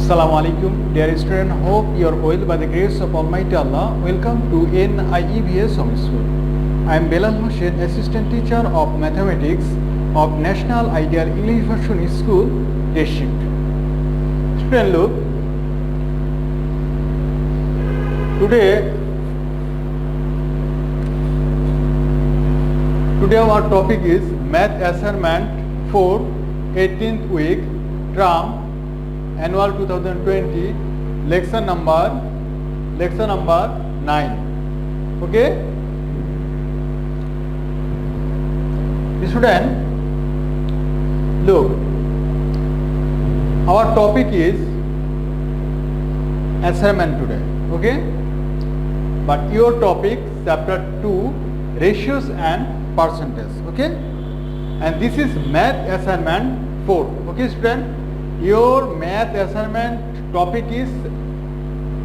Assalamu alaikum, dear student. Hope you are well by the grace of Almighty Allah. Welcome to NIEVS Home School. I am Belal Hussain, Assistant Teacher of Mathematics of National Ideal English Version School, District. Student, look. Today our topic is Math Assignment 4, 18th week, term, annual 2020, lecture number 9. Okay, student, look, our topic is assignment today. Okay, but your topic chapter 2, ratios and percentage. Okay, and this is math assignment 4. Okay, student, your math assignment topic is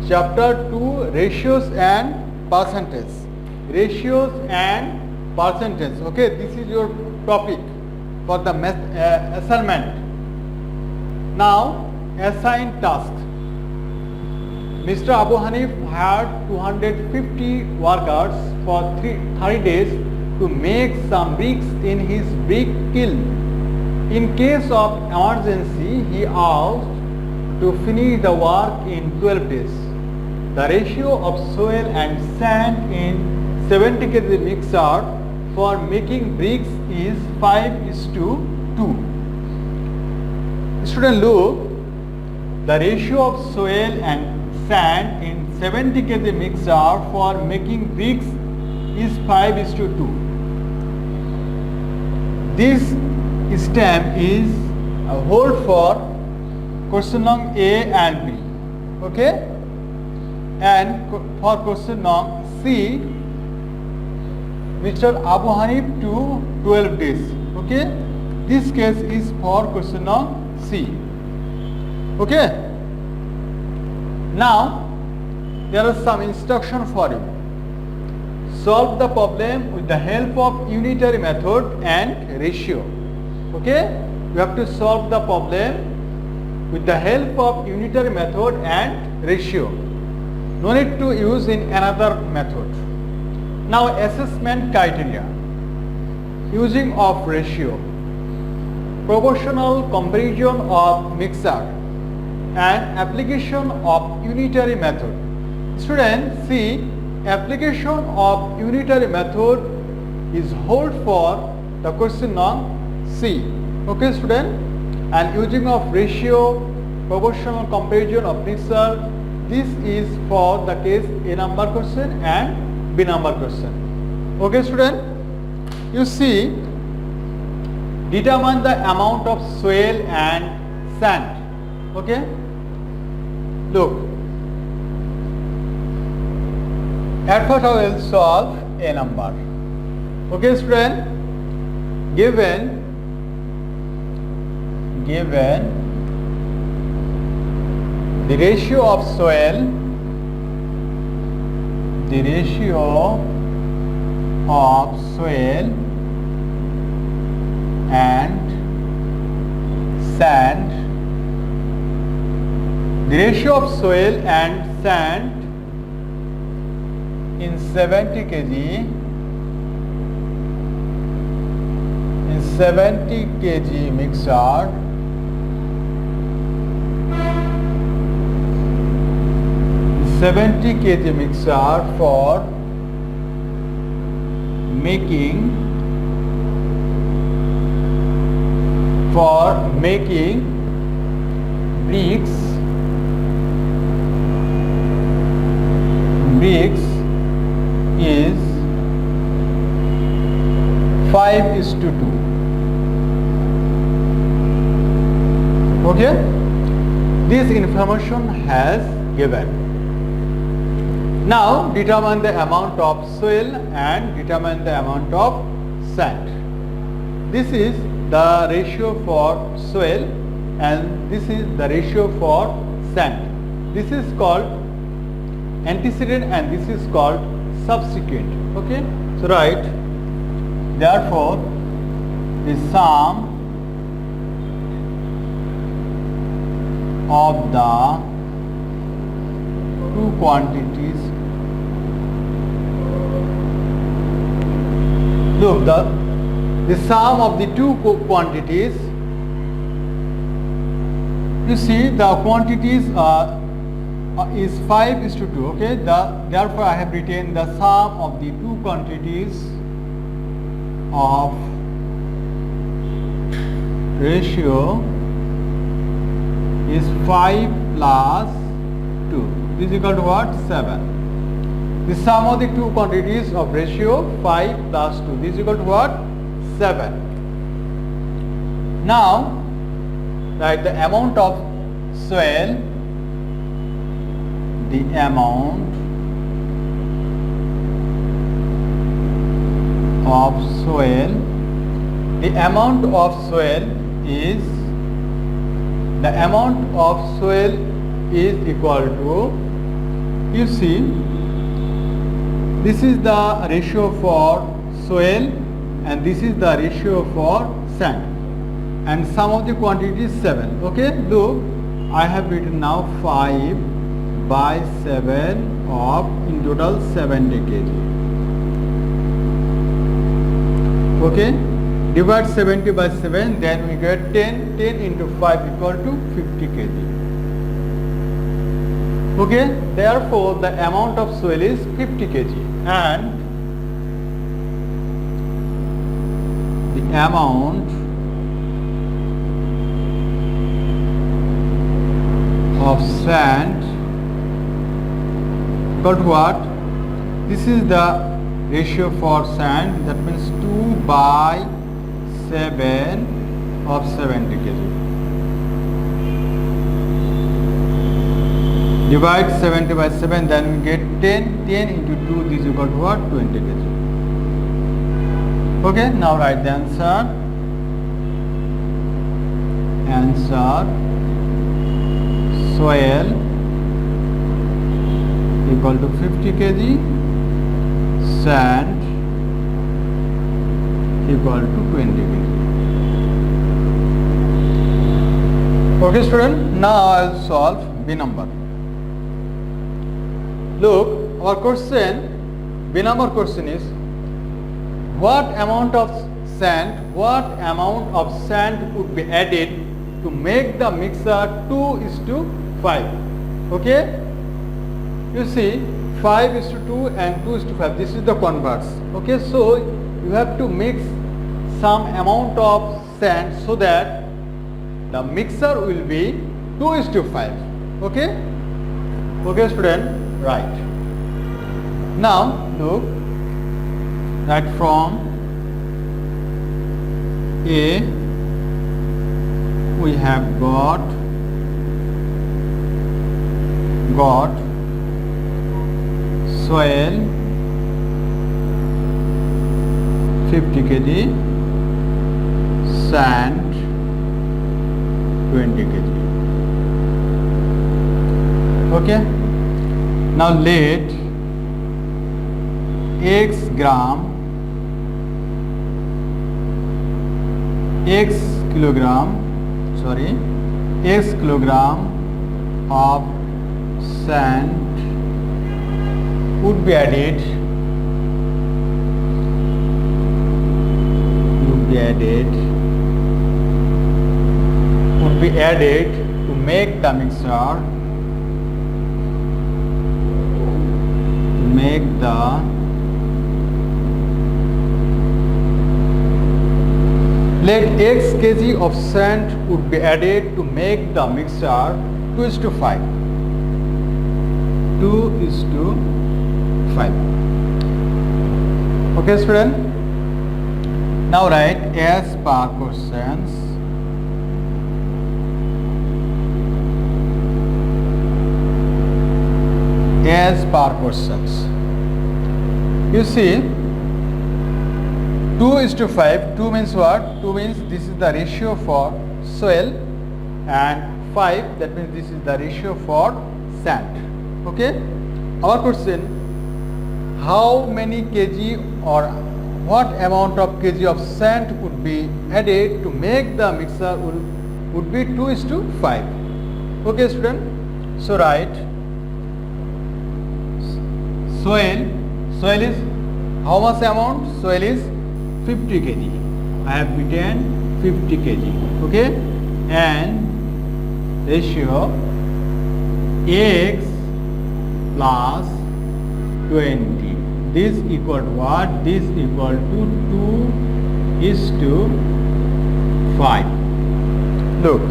chapter 2, ratios and percentage. Ratios and percentage. Okay, this is your topic for the math assignment. Now, assigned task. Mr. Abu Hanif hired 250 workers for 30 days to make some bricks in his brick kiln. In case of emergency, he asked to finish the work in 12 days. The ratio of soil and sand in 70 kg mixture for making bricks is 5:2. Student, look, the ratio of soil and sand in 70 kg mixture for making bricks is 5:2. This stamp is a hold for question number A and B. Okay, and for question number C, Mr. Abu Hanif to 12 days. Okay, this case is for question number C. Okay, now there are some instruction for you. Solve the problem with the help of unitary method and ratio. Okay, you have to solve the problem with the help of unitary method and ratio. No need to use in another method. Now, assessment criteria. Using of ratio, proportional comparison of mixture, and application of unitary method. Students, see, application of unitary method is hold for the question on C. Okay, student, and using of ratio, proportional comparison of mixture, this is for the case A number question and B number question. Okay, student, you see, determine the amount of soil and sand. Okay, look, at first I will solve a number. Okay, student, given the ratio of soil and sand, the ratio of soil and sand in 70 kg mixture for making bricks is 5:2. Okay, this information has given. Now determine the amount of soil and determine the amount of sand. This is the ratio for soil and this is the ratio for sand. This is called antecedent and this is called subsequent. Okay, so write, therefore the sum of the two quantities. Look, the sum of the two quantities, you see the quantities is 5:2. Okay, therefore I have written the sum of the two quantities of ratio is 5 plus 2. This is equal to what? 7. The sum of the two quantities of ratio 5 plus 2. This is equal to what? 7. Now, write the amount of soil. The amount of soil. The amount of soil is equal to, you see, this is the ratio for soil and this is the ratio for sand, and sum of the quantity is 7. Okay, look, I have written now 5 by 7 of in total 70 kg. Okay, divide 70 by 7, then we get 10 into 5 equal to 50 kg. Okay, therefore the amount of soil is 50 kg and the amount of sand equal to what? This is the ratio for sand, that means 2 by 7 of 70 kg. Divide 70 by 7, then we get 10 into 2, this is equal to what? 20 kg. Okay, now write the answer. Soil equal to 50 kg, sand equal to 20 kg. Okay student, now I will solve B number. Look, our question, B number question is, what amount of sand would be added to make the mixture 2:5? Okay, you see 5:2 and 2:5, this is the converse. Okay, so you have to mix some amount of sand so that the mixture will be 2:5. Okay, okay student, right. Now look, right from A we have got soil 50 kg, sand 20 kg. Okay, now let x kilogram of sand would be added to make the mixture, let x kg of sand would be added to make the mixture 2:5. 2:5. Okay student, now write as per questions. You see 2:5, 2 means what? 2 means this is the ratio for soil, and 5, that means this is the ratio for sand. Okay, our question, how many kg or what amount of kg of sand would be added to make the mixture would be 2:5. Okay, student. So write soil. Soil is how much amount? Soil is 50 kg. I have written 50 kg. Okay, and ratio x plus 20. This equal to what? This equal to 2:5. Look,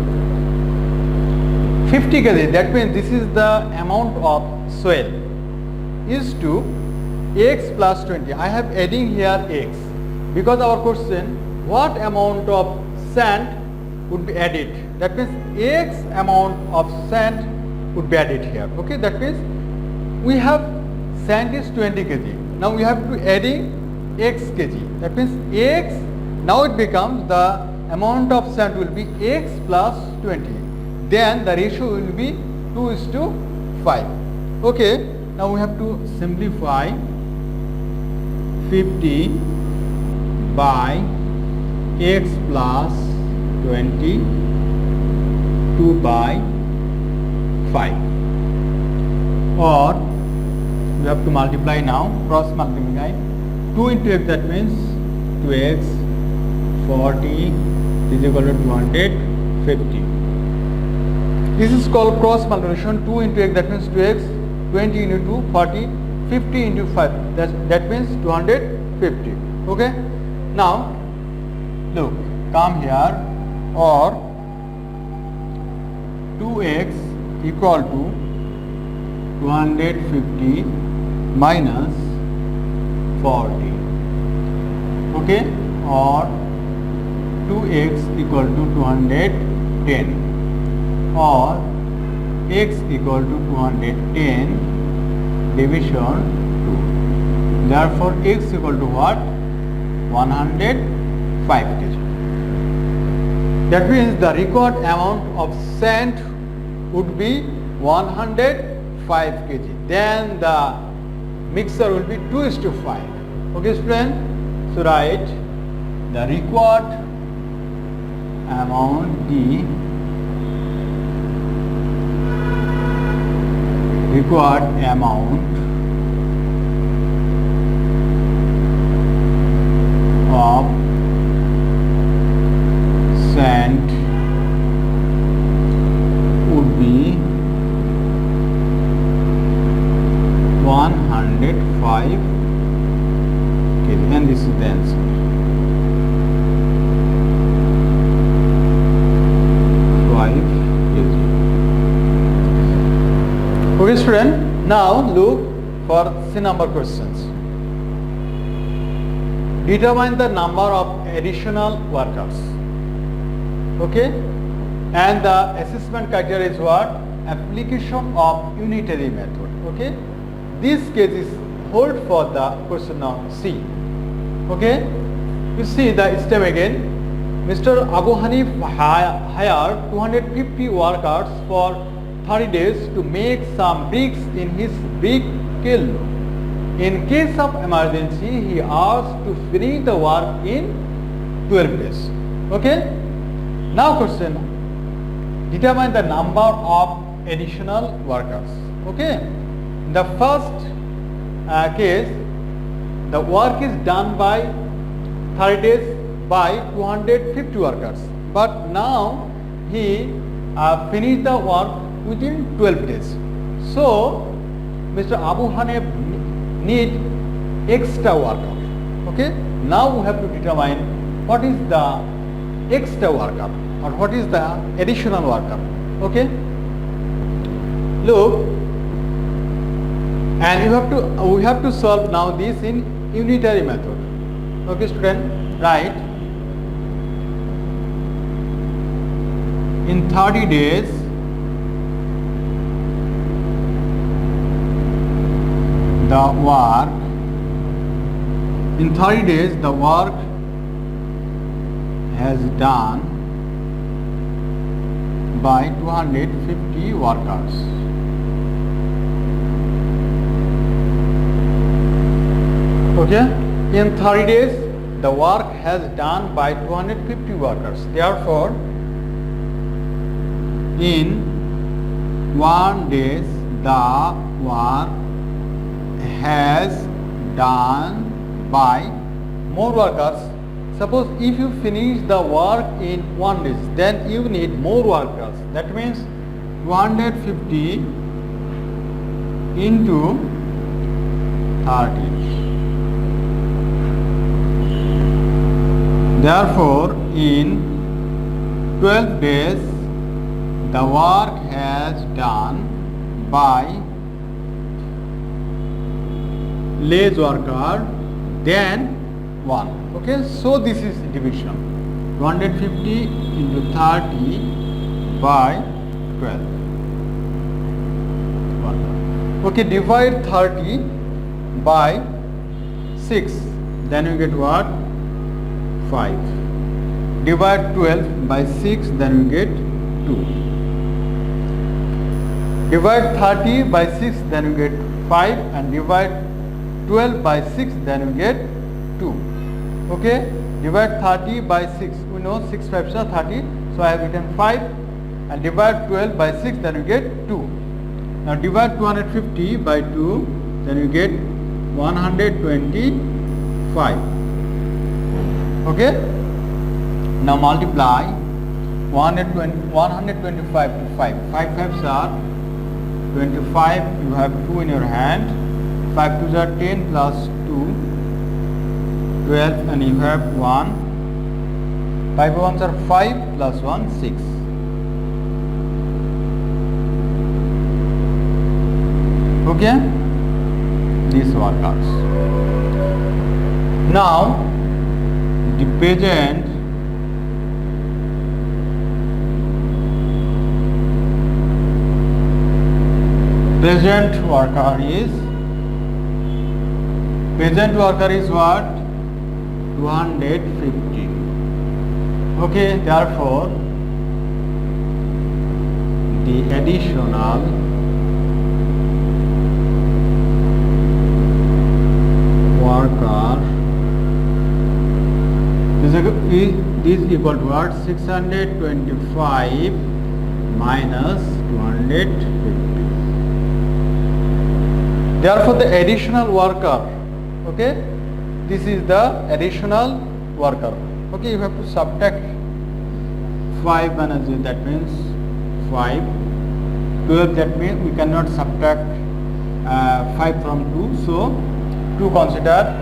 50 kg, that means this is the amount of soil, is to x plus 20. I have adding here x because our question, what amount of sand would be added? That means x amount of sand would be added here. Okay, that means we have sand is 20 kg. Now we have to adding x kg. That means x, now it becomes the amount of sand will be x plus 20. Then the ratio will be 2:5. Okay, now we have to simplify 50 by x plus 20 2/5, or we have to multiply now, cross multiply 2 into x, that means 2x 40 is equal to 250. This is called cross multiplication. 2 into x, that means 2x, 20 into 2, 40, 50 into 5, that means 250. Okay, now look, come here, or 2x equal to 250 minus 40. Okay, or 2x equal to 210, or x equal to 210 division 2. Therefore x equal to what? 105 kg. That means the required amount of sand would be 105 kg. Then the mixture will be 2:5. Okay, student. So write the required amount, the required amount of sand would be 105 kg, and this is the answer. Okay, student. Now look for C number questions. Determine the number of additional workers. Okay, and the assessment criteria is what? Application of unitary method. Okay, this case is hold for the question of C. Okay, you see the step again. Mr. Abu Hanif hired 250 workers for 30 days to make some bricks in his brick kiln. In case of emergency, he asked to finish the work in 12 days. Okay? Now question, determine the number of additional workers. Okay? In the first case, the work is done by 30 days by 250 workers. But now he finished the work within 12 days. So Mr. Abu Hanif need extra worker. Okay, now we have to determine what is the extra worker or what is the additional worker. Okay, look, and we have to solve now this in unitary method. Okay, student, right? In 30 days the work has done by 250 workers. Okay, in 30 days the work has done by 250 workers. Therefore, in 1 days the work has done by more workers. Suppose if you finish the work in 1 day, then you need more workers. That means 250 into 30. Therefore, in 12 days, the work has done by less worker than 1. Okay, so this is division. 250 into 30 by 12. Okay, divide 30 by 6. Then you get what? 5. Divide 12 by 6, then you get 2. Divide 30 by 6, then you get 5, and divide 12 by 6, then you get 2. Okay, divide 30 by 6. We know 6 5s are 30, so I have written 5, and divide 12 by 6, then you get 2. Now divide 250 by 2, then you get 125. Okay, now multiply 125 to 5. 5 5s are 25. You have 2 in your hand. 5 2s are 10 plus 2, 12, and you have 1. 5 1s are 5 plus 1, 6. Okay, these workers. Now the present worker is what? 250. Okay, therefore the additional worker is equal to what? 625 minus 250. Therefore the additional worker, okay, this is the additional worker. Okay, you have to subtract 5 minus 0, that means 5. 12, that means we cannot subtract 5 from 2, so 2 consider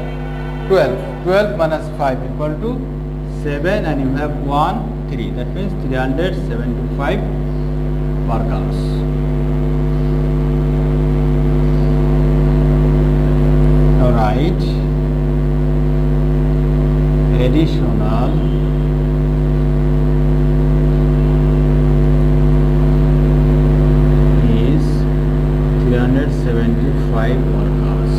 12. 12 minus 5 equal to 7, and you have 1 3, that means 375 workers. Alright, additional is 375 workers.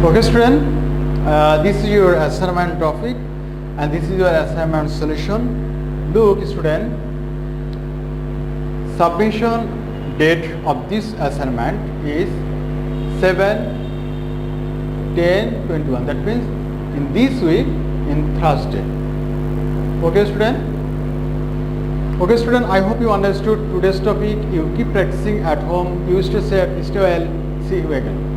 Okay student, this is your assignment topic and this is your assignment solution. Look student, submission date of this assignment is 7/10/21. That means in this week, in Thursday. Okay student? Okay student, I hope you understood today's topic. You keep practicing at home. You stay safe, stay well. See you again.